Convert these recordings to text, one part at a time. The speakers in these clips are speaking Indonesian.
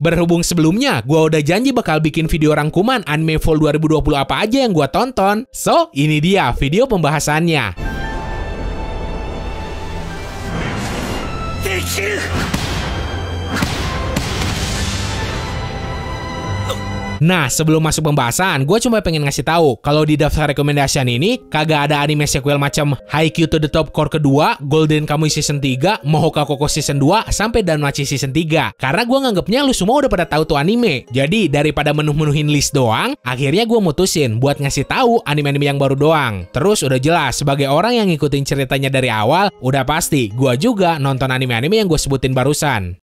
Berhubung sebelumnya gua udah janji bakal bikin video rangkuman anime fall 2020 apa aja yang gua tonton. So, ini dia video pembahasannya. Nah, sebelum masuk pembahasan, gue cuma pengen ngasih tahu kalau di daftar recommendation ini kagak ada anime sequel macam Haikyuu to the Top Core kedua, Golden Kamuy Season 3, Mahoka Koko Season 2, sampai Danmachi Season 3. Karena gue nganggepnya lu semua udah pada tahu tuh anime. Jadi, daripada menuhin list doang, akhirnya gue mutusin buat ngasih tahu anime-anime yang baru doang. Terus udah jelas, sebagai orang yang ngikutin ceritanya dari awal, udah pasti gue juga nonton anime-anime yang gue sebutin barusan.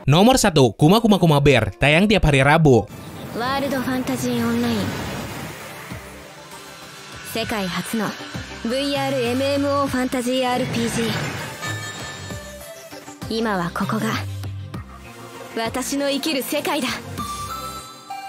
Nomor 1, Kuma Kuma Kuma Bear, tayang tiap hari Rabu. World Fantasy Online 世界初の VR MMO ファンタジー RPG 今はここが私の生きる世界だ。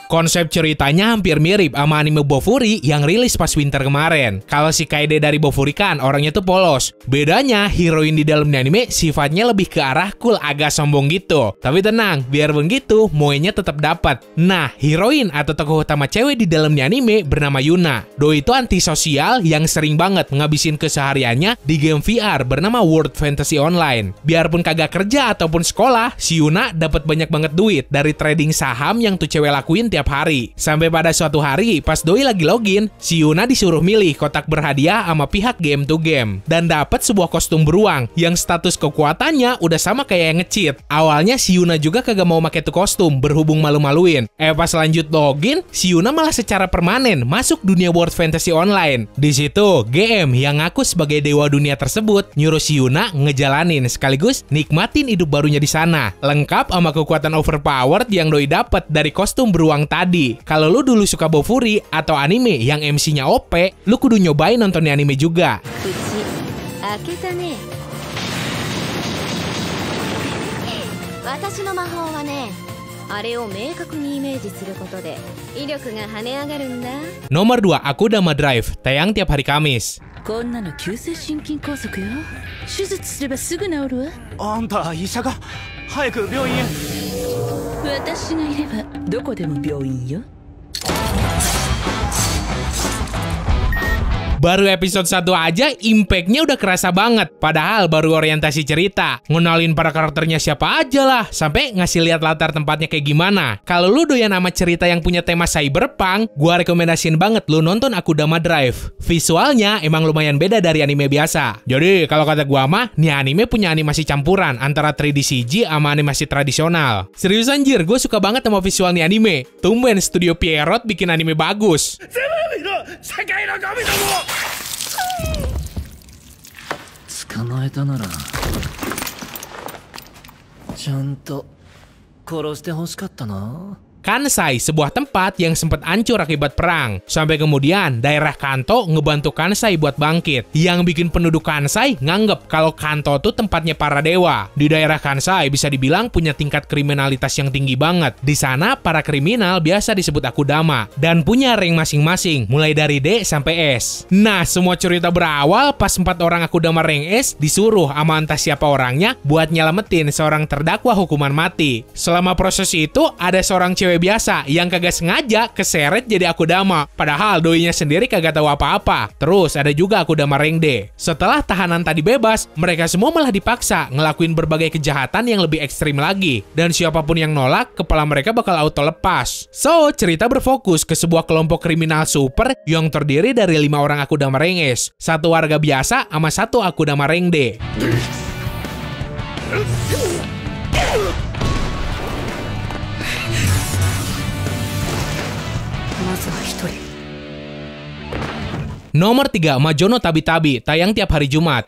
Konsep ceritanya hampir mirip sama anime Bofuri yang rilis pas winter kemarin. Kalau si Kaede dari Bofuri kan orangnya tuh polos. Bedanya, heroin di dalam anime sifatnya lebih ke arah cool, agak sombong gitu. Tapi tenang, biar begitu, moenya tetap dapat. Nah, heroin atau tokoh utama cewek di dalam anime bernama Yuna. Doi itu antisosial yang sering banget ngabisin kesehariannya di game VR bernama World Fantasy Online. Biarpun kagak kerja ataupun sekolah, si Yuna dapat banyak banget duit dari trading saham yang tuh cewek lakuin tiap hari. Sampai pada suatu hari, pas Doi lagi login, si Yuna disuruh milih kotak berhadiah sama pihak game to game. Dan dapat sebuah kostum beruang yang status kekuatannya udah sama kayak yang nge-cheat. Awalnya si Yuna juga kagak mau pakai tuh kostum, berhubung malu-maluin. Pas lanjut login, si Yuna malah secara permanen masuk dunia World Fantasy Online. Di situ, GM yang ngaku sebagai dewa dunia tersebut nyuruh si Yuna ngejalanin sekaligus nikmatin hidup barunya di sana. Lengkap sama kekuatan overpowered yang Doi dapat dari kostum beruang tadi. Kalau lu dulu suka Bofuri atau anime yang MC-nya OP, lu kudu nyobain nonton anime juga. Nomor 2, Akudama Drive, tayang tiap hari Kamis. こんなの急性心筋梗塞よ。手術すればすぐ治るわ。あんた医者が早く病院へ。私がいればどこでも病院よ。 Baru episode 1 aja, impact-nya udah kerasa banget. Padahal baru orientasi cerita. Ngenalin para karakternya siapa aja lah. Sampai ngasih lihat latar tempatnya kayak gimana. Kalau lu doyan sama cerita yang punya tema cyberpunk, gua rekomendasiin banget lu nonton Akudama Drive. Visualnya emang lumayan beda dari anime biasa. Jadi kalau kata gua mah, nih anime punya animasi campuran antara 3D CG sama animasi tradisional. Serius anjir, gue suka banget sama visual nih anime. Tumben Studio Pierrot bikin anime bagus. 捕まえたならちゃんと殺してほしかったな。 Kansai, sebuah tempat yang sempat hancur akibat perang. Sampai kemudian daerah Kanto ngebantu Kansai buat bangkit. Yang bikin penduduk Kansai nganggep kalau Kanto tuh tempatnya para dewa. Di daerah Kansai bisa dibilang punya tingkat kriminalitas yang tinggi banget. Di sana para kriminal biasa disebut Akudama dan punya rank masing-masing, mulai dari D sampai S. Nah, semua cerita berawal pas 4 orang Akudama rank S disuruh sama entah siapa orangnya buat nyelamatin seorang terdakwa hukuman mati. Selama proses itu ada seorang cewek biasa yang kagak sengaja keseret jadi Akudama. Padahal doinya sendiri kagak tahu apa-apa. Terus ada juga Akudama rank D. Setelah tahanan tadi bebas, mereka semua malah dipaksa ngelakuin berbagai kejahatan yang lebih ekstrim lagi. Dan siapapun yang nolak, kepala mereka bakal auto lepas. So, cerita berfokus ke sebuah kelompok kriminal super yang terdiri dari 5 orang Akudama rank S, 1 warga biasa sama 1 Akudama rank D. Nomor 3, Majono Tabi Tabi, tayang tiap hari Jumat.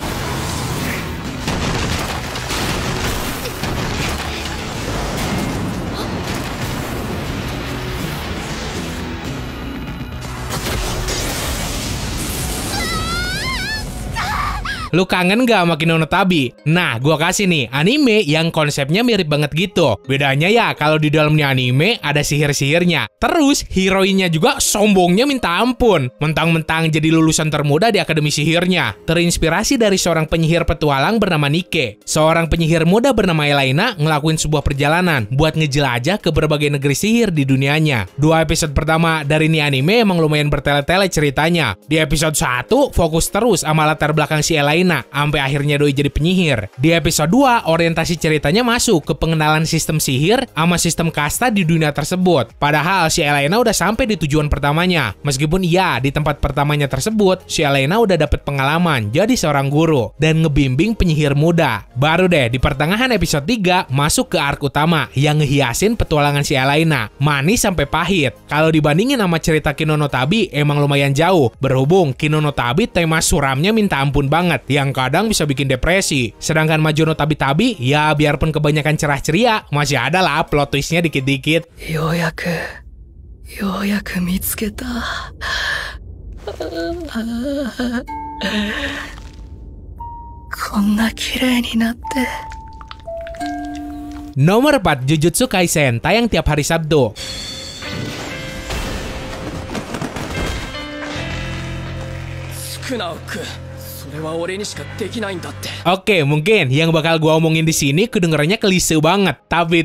Lu kangen gak sama Kinonotabi? Nah, gua kasih nih anime yang konsepnya mirip banget gitu. Bedanya ya kalau di dalamnya anime ada sihir-sihirnya. Terus heroinnya juga sombongnya minta ampun. Mentang-mentang jadi lulusan termuda di akademi sihirnya. Terinspirasi dari seorang penyihir petualang bernama Nike. Seorang penyihir muda bernama Elaina ngelakuin sebuah perjalanan buat ngejelajah ke berbagai negeri sihir di dunianya. 2 episode pertama dari ini anime emang lumayan bertele-tele ceritanya. Di episode 1 fokus terus sama latar belakang si Elaina sampai akhirnya doi jadi penyihir. Di episode 2 orientasi ceritanya masuk ke pengenalan sistem sihir sama sistem kasta di dunia tersebut. Padahal si Elaina udah sampai di tujuan pertamanya. Meskipun iya di tempat pertamanya tersebut si Elaina udah dapet pengalaman jadi seorang guru dan ngebimbing penyihir muda. Baru deh di pertengahan episode 3 masuk ke arc utama yang ngehiasin petualangan si Elaina. Manis sampai pahit. Kalau dibandingin sama cerita Kinonotabi emang lumayan jauh. Berhubung Kinonotabi tema suramnya minta ampun banget yang kadang bisa bikin depresi. Sedangkan Majo no Tabi-Tabi ya biarpun kebanyakan cerah ceria masih ada lah plot twistnya dikit-dikit. Yoyaku mitsuketa. Konna kirei ni natte. Nomor 4 Jujutsu Kaisen tayang tiap hari Sabtu. Oke, mungkin yang bakal gua omongin di sini kedengarannya klise banget. Tapi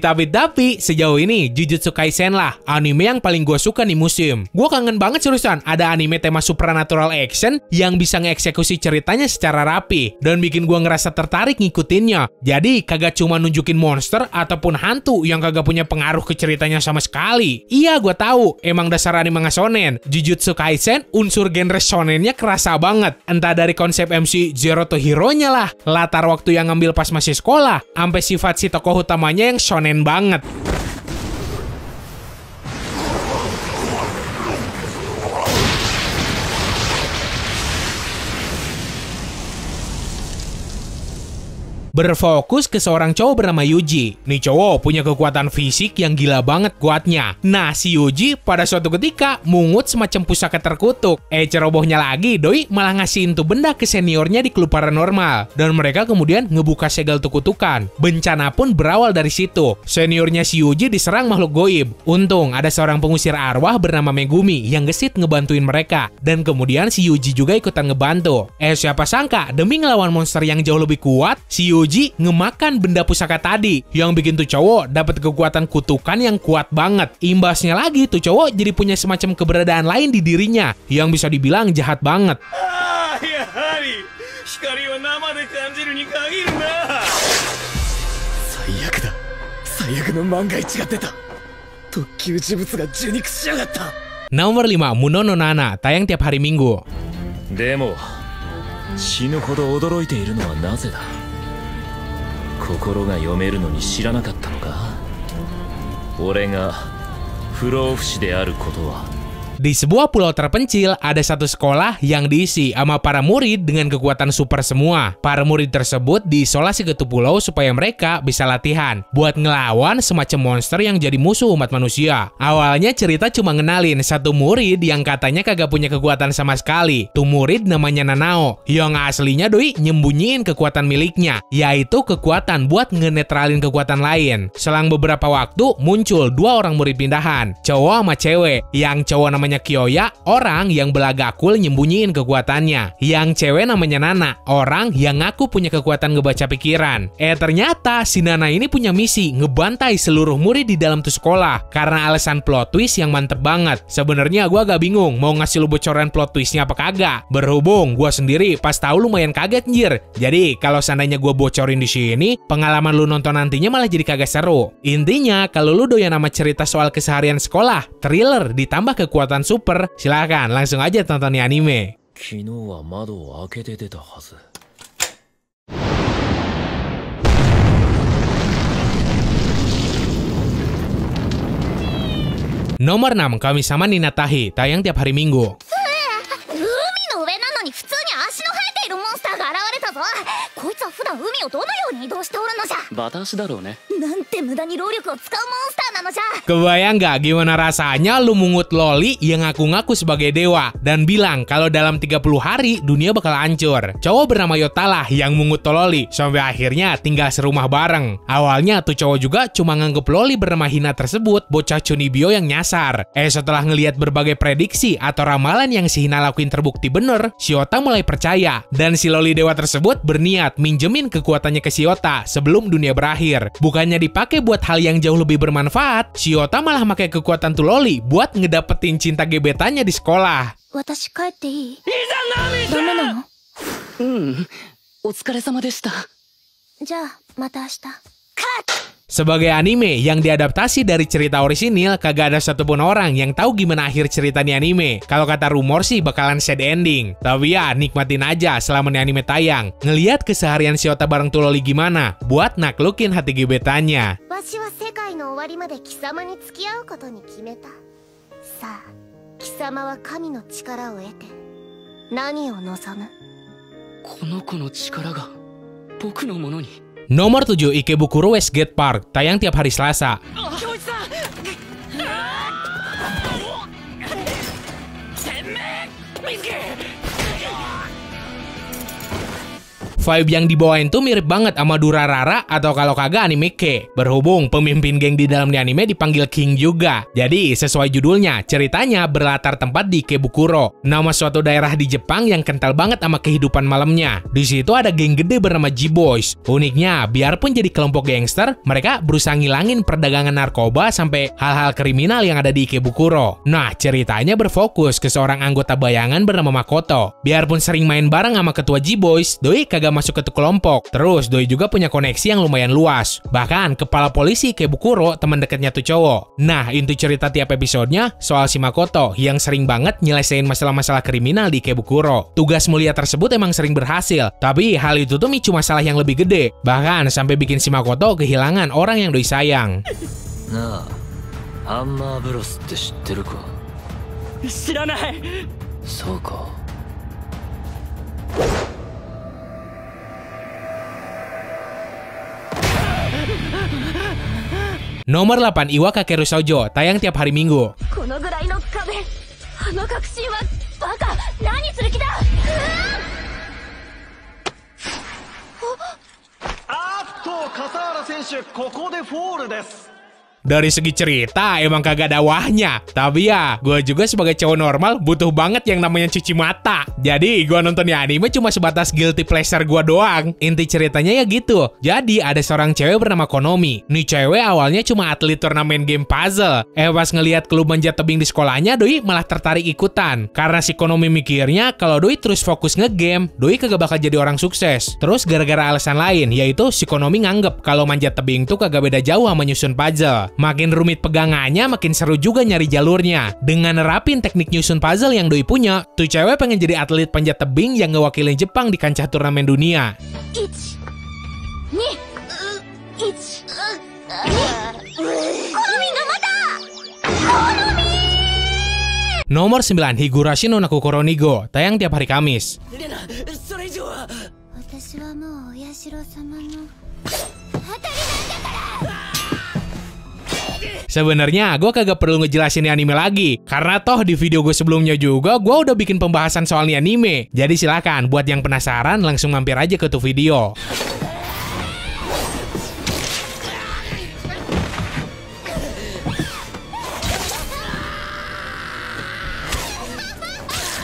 sejauh ini Jujutsu Kaisen lah anime yang paling gua suka nih musim. Gua kangen banget seriusan ada anime tema supernatural action yang bisa ngeeksekusi ceritanya secara rapi dan bikin gua ngerasa tertarik ngikutinnya. Jadi kagak cuma nunjukin monster ataupun hantu yang kagak punya pengaruh ke ceritanya sama sekali. Iya, gua tahu emang dasar anime shonen. Jujutsu Kaisen unsur genre shonennya kerasa banget. Entah dari konsep MC Zero to Hero-nya lah, latar waktu yang ngambil pas masih sekolah, sampai sifat si tokoh utamanya yang shonen banget. Berfokus ke seorang cowok bernama Yuji. Nih cowok punya kekuatan fisik yang gila banget kuatnya. Nah, si Yuji pada suatu ketika mungut semacam pusaka terkutuk. Cerobohnya lagi, doi malah ngasihin tuh benda ke seniornya di klub paranormal. Dan mereka kemudian ngebuka segel tuh kutukan. Bencana pun berawal dari situ. Seniornya si Yuji diserang makhluk goib. Untung ada seorang pengusir arwah bernama Megumi yang gesit ngebantuin mereka. Dan kemudian si Yuji juga ikutan ngebantu. Siapa sangka demi ngelawan monster yang jauh lebih kuat, si Yuji ngemakan benda pusaka tadi yang bikin tuh cowok dapat kekuatan kutukan yang kuat banget. Imbasnya lagi tuh cowok jadi punya semacam keberadaan lain di dirinya yang bisa dibilang jahat banget. Nomor 5 Muno no Nana tayang tiap hari Minggu. Demo, 死ぬほど驚いているのはなぜだ。心が読めるのに知らなかったのか。俺が不老不死であることは。Di sebuah pulau terpencil, ada satu sekolah yang diisi sama para murid dengan kekuatan super semua. Para murid tersebut diisolasi ke pulau supaya mereka bisa latihan buat ngelawan semacam monster yang jadi musuh umat manusia. Awalnya cerita cuma ngenalin satu murid yang katanya kagak punya kekuatan sama sekali. Tuh murid namanya Nanao, yang aslinya doi nyembunyiin kekuatan miliknya, yaitu kekuatan buat ngenetralin kekuatan lain. Selang beberapa waktu, muncul 2 orang murid pindahan, cowok sama cewek. Yang cowok namanya Kyoya, orang yang belaga cool nyembunyiin kekuatannya. Yang cewek namanya Nana, orang yang ngaku punya kekuatan ngebaca pikiran. Ternyata si Nana ini punya misi ngebantai seluruh murid di dalam tuh sekolah karena alasan plot twist yang mantep banget. Sebenarnya gua agak bingung mau ngasih lu bocoran plot twistnya apa kagak. Berhubung gua sendiri pas tahu lumayan kaget anjir. Jadi kalau seandainya gua bocorin di sini, pengalaman lu nonton nantinya malah jadi kagak seru. Intinya kalau lu doyan nama cerita soal keseharian sekolah, thriller ditambah kekuatan super, silahkan langsung aja tonton nih anime. Nomor 6 Kami-sama Ninatahi tayang tiap hari Minggu. ンスターが現れたぞ。こいつは普段海をどのように移動しておるのじゃ。バタ足だろうね。なんて無駄に労力を使うモンスターなのじゃ。 Kebayang gak gimana rasanya lu mungut loli yang ngaku-ngaku sebagai dewa dan bilang kalau dalam 30 hari dunia bakal hancur. Cowok bernama Yota lah yang mungut to loli sampai akhirnya tinggal serumah bareng. Awalnya tuh cowok juga cuma nganggep loli bernama Hina tersebut bocah Chunibyo yang nyasar. Setelah ngelihat berbagai prediksi atau ramalan yang si Hina lakuin terbukti bener, si Yota mulai percaya dan si loli dewa tersebut berniat minjemin kekuatannya ke si Yota sebelum dunia berakhir. Bukannya dipakai buat hal yang jauh lebih bermanfaat, si Yota malah pakai kekuatan tuh loli buat ngedapetin cinta gebetannya di sekolah. 私帰っていい？ダメなの？お疲れ様でした。じゃあまた明日。 Sebagai anime yang diadaptasi dari cerita orisinil, kagak ada satupun orang yang tahu gimana akhir cerita nih anime. Kalau kata rumor sih bakalan sad ending. Tapi ya nikmatin aja selama nih anime tayang. Ngeliat keseharian si Yota bareng tuh loli gimana, buat naklukin hati gebetannya. 私は世界の終わりまで貴様に付き合うことに決めた。さあ、貴様は神の力を得て何を望む？この子の力が僕のものに。 Nomor 7, Ikebukuro Westgate Park, tayang tiap hari Selasa. Vibe yang dibawain tuh mirip banget sama Durarara atau kalau kagak anime Ke. Berhubung pemimpin geng di dalam anime dipanggil King juga. Jadi sesuai judulnya, ceritanya berlatar tempat di Ikebukuro, nama suatu daerah di Jepang yang kental banget sama kehidupan malamnya. Di situ ada geng gede bernama G-Boys. Uniknya, biarpun jadi kelompok gangster, mereka berusaha ngilangin perdagangan narkoba sampai hal-hal kriminal yang ada di Ikebukuro. Nah, ceritanya berfokus ke seorang anggota bayangan bernama Makoto. Biarpun sering main bareng sama ketua G-Boys, doi kagak masuk ke kelompok. Terus doi juga punya koneksi yang lumayan luas. Bahkan kepala polisi Ikebukuro teman dekatnya tuh cowok. Nah, inti cerita tiap episodenya soal si Makoto yang sering banget nyelesain masalah-masalah kriminal di Ikebukuro. Tugas mulia tersebut emang sering berhasil, tapi hal itu tuh micu masalah yang lebih gede. Bahkan sampai bikin si Makoto kehilangan orang yang doi sayang. Nah, Hammer Bros って知ってるか？知らない。そうか。 Nomor 8, Iwa Kakeru Shoujo, tayang tiap hari Minggu. このぐらいの壁、あの確信はバカ。何する気だ？笠原選手、ここでフォールです。 Dari segi cerita emang kagak ada wahnya. Tapi ya, gue juga sebagai cowok normal butuh banget yang namanya cuci mata. Jadi gue nonton anime cuma sebatas guilty pleasure gue doang. Inti ceritanya ya gitu. Jadi ada seorang cewek bernama Konomi. Nih cewek awalnya cuma atlet turnamen game puzzle. Pas ngelihat klub manjat tebing di sekolahnya, doi malah tertarik ikutan. Karena si Konomi mikirnya kalau doi terus fokus ngegame, doi kagak bakal jadi orang sukses. Terus gara-gara alasan lain, yaitu si Konomi nganggep kalau manjat tebing tuh kagak beda jauh sama nyusun puzzle. Makin rumit pegangannya, makin seru juga nyari jalurnya. Dengan nerapin teknik nyusun puzzle yang doi punya, tuh cewek pengen jadi atlet panjat tebing yang ngewakilin Jepang di kancah turnamen dunia. Nomor 9, Higurashi no Nakokoro Nigo, tayang tiap hari Kamis. Sebenarnya gue kagak perlu ngejelasin anime lagi, karena toh di video gue sebelumnya juga gue udah bikin pembahasan soal nih anime. Jadi silakan buat yang penasaran langsung mampir aja ke tuh video.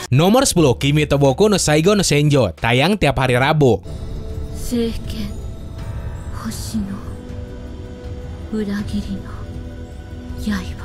Nomor 10, Kimi to Boku no Saigo no Senjo, tayang tiap hari Rabu. 聖剣星の裏切りの刃。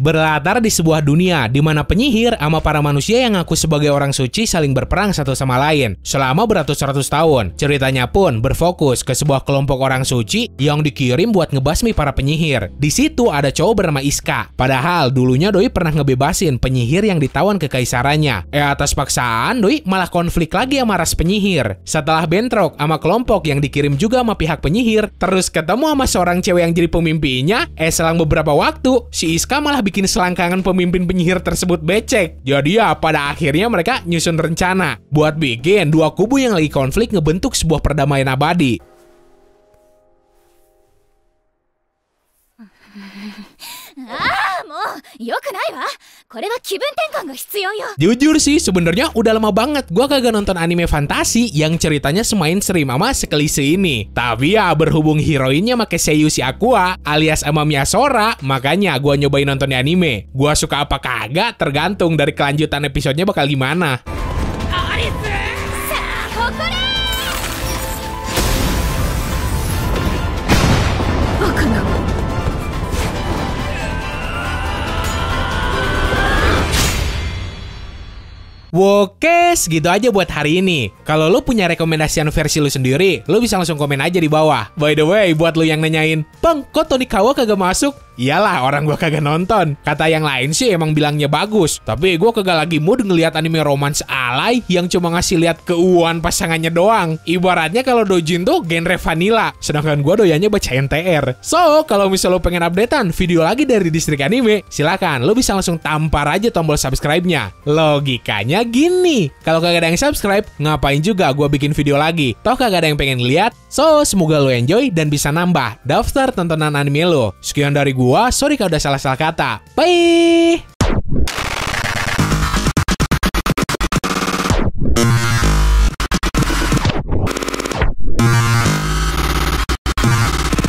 Berlatar di sebuah dunia di mana penyihir sama para manusia yang ngaku sebagai orang suci saling berperang satu sama lain selama beratus-ratus tahun. Ceritanya pun berfokus ke sebuah kelompok orang suci yang dikirim buat ngebasmi para penyihir. Di situ ada cowok bernama Iska. Padahal dulunya doi pernah ngebebasin penyihir yang ditawan kekaisarannya. Atas paksaan doi malah konflik lagi sama ras penyihir. Setelah bentrok sama kelompok yang dikirim juga sama pihak penyihir, terus ketemu sama seorang cewek yang jadi pemimpinnya. Selang beberapa waktu si Iska malah malah bikin selangkangan pemimpin penyihir tersebut becek. Jadi ya pada akhirnya mereka nyusun rencana buat bikin dua kubu yang lagi konflik ngebentuk sebuah perdamaian abadi. Jujur sih, sebenarnya udah lama banget gua kagak nonton anime fantasi yang ceritanya semainstream sama sekelise ini. Tapi ya berhubung heroinnya make Seiyuu si Aqua alias Amamiya Sora, makanya gua nyobain nonton di anime. Gua suka apa kagak tergantung dari kelanjutan episodenya bakal gimana. Oke, segitu aja buat hari ini. Kalau lo punya rekomendasian versi lo sendiri, lo bisa langsung komen aja di bawah. By the way, buat lo yang nanyain, "Bang, kok Tonikawa kagak masuk?" Iyalah, orang gua kagak nonton. Kata yang lain sih emang bilangnya bagus, tapi gua kagak lagi mood ngeliat anime romance alay yang cuma ngasih lihat keuuan pasangannya doang. Ibaratnya kalau Dojin tuh genre vanilla, sedangkan gua doyannya baca NTR. So, kalau misal lo pengen updatean video lagi dari Distrik Anime, silakan lo bisa langsung tampar aja tombol subscribe-nya. Logikanya gini, kalau kagak ada yang subscribe, ngapain juga gua bikin video lagi? Toh kagak ada yang pengen lihat. So, semoga lo enjoy dan bisa nambah daftar tontonan anime lo. Sekian dari gua, sorry kalau udah salah-salah kata. Bye!